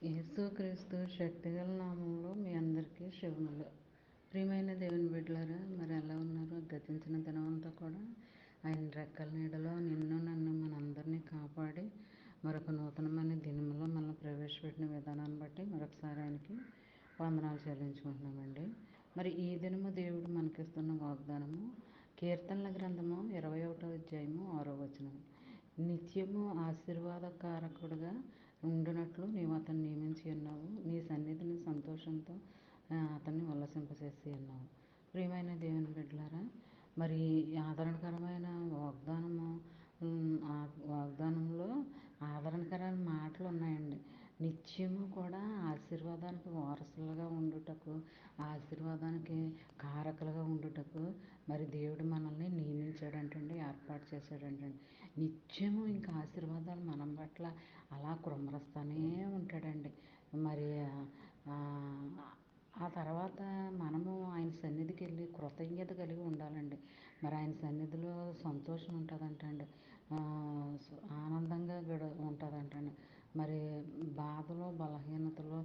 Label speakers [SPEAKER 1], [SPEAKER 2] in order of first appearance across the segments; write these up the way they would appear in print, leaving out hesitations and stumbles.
[SPEAKER 1] యేసుక్రీస్తు శక్తిగల నామంలో మీ అందరికీ శుభములు. ప్రియమైన దేవుని బిడ్డలారా, మరి ఎలా ఉన్నారు? గతించిన దినమంతా కూడా ఆయన రెక్కల నీడలో నిన్ను నన్ను మనందరినీ కాపాడి మరొక నూతనమైన దినంలో మనల్ని ప్రవేశపెట్టిన విధానాన్ని బట్టి మరొకసారి ఆయనకి వందనాలు చెల్లించుకుంటున్నామండి. మరి ఈ దినము దేవుడు మనకిస్తున్న వాగ్దానము కీర్తనల గ్రంథము 21వ అధ్యాయము 6వ వచనం. నిత్యము ఆశీర్వాదకారకుడుగా ఉండునట్లు నీవు అతన్ని నియమించి ఉన్నావు. నీ సన్నిధిని సంతోషంతో అతన్ని ఉల్లసింపచేసి ఉన్నావు. ప్రియమైన దేవుని బిడ్డలారా, మరి ఆదరణకరమైన వాగ్దానంలో ఆదరణకరమైన మాటలు ఉన్నాయండి. నిత్యము కూడా ఆశీర్వాదానికి వారసులుగా ఉండుటకు, ఆశీర్వాదానికి కారకులుగా ఉండుటకు మరి దేవుడు మనల్ని నియమించాడంటండి, ఏర్పాటు చేశాడంటండి. నిత్యము ఇంకా ఆశీర్వాదాలు మనం పట్ల అలా కుమ్మరిస్తూనే ఉంటాడండి. మరి ఆ తర్వాత మనము ఆయన సన్నిధికి వెళ్ళి కృతజ్ఞత కలిగి ఉండాలండి. మరి ఆయన సన్నిధిలో సంతోషం ఉంటుందంటండి, ఆనందంగా ఉంటుందంటండి. మరి బాధలో బలహీనతలో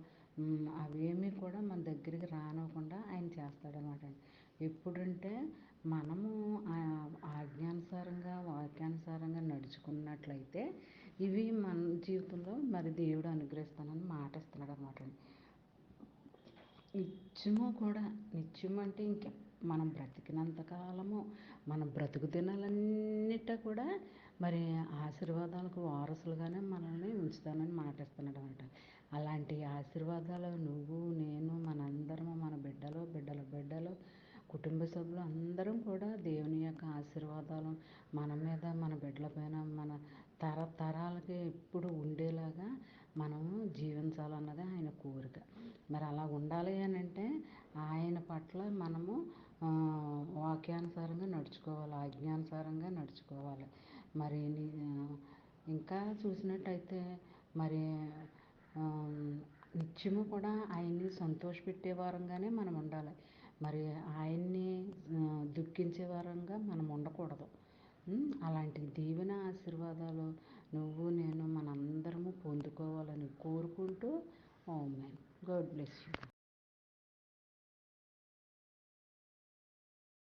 [SPEAKER 1] అవేమీ కూడా మన దగ్గరికి రానివ్వకుండా ఆయన చేస్తాడనమాట. ఎప్పుడంటే మనము ఆజ్ఞానుసారంగా వాక్యానుసారంగా నడుచుకున్నట్లయితే ఇవి మన జీవితంలో మరి దేవుడు అనుగ్రహిస్తానని మాట ఇస్తున్నాడు అనమాట. నిత్యము అంటే ఇంక మనం బ్రతికినంతకాలము మన బ్రతుకు దినాలన్నిట కూడా మరి ఆశీర్వాదాలకు వారసులుగానే మనల్ని ఉంచుతానని మాటిస్తున్నాడు అనమాట. అలాంటి ఆశీర్వాదాలు నువ్వు నేను మనందరము, మన బిడ్డలు కుటుంబ సభ్యులు అందరం కూడా దేవుని యొక్క ఆశీర్వాదాలు మన మీద, మన బిడ్డల పైన, మన తరతరాలకి ఎప్పుడు ఉండేలాగా మనము జీవించాలన్నదే ఆయన కోరిక. మరి అలా ఉండాలి అని అంటే ఆయన పట్ల మనము వాక్యానుసారంగా నడుచుకోవాలి, ఆజ్ఞానుసారంగా నడుచుకోవాలి. మరి ఇంకా చూసినట్టయితే మరి నిత్యము కూడా ఆయన్ని సంతోషపెట్టే వారంగానే మనం ఉండాలి. మరి ఆయన్ని దుఃఖించే వారంగా మనం ఉండకూడదు. అలాంటి దీవెన ఆశీర్వాదాలు నువ్వు నేను మనందరము పొందుకోవాలని కోరుకుంటూ, ఆమేన్. God bless you.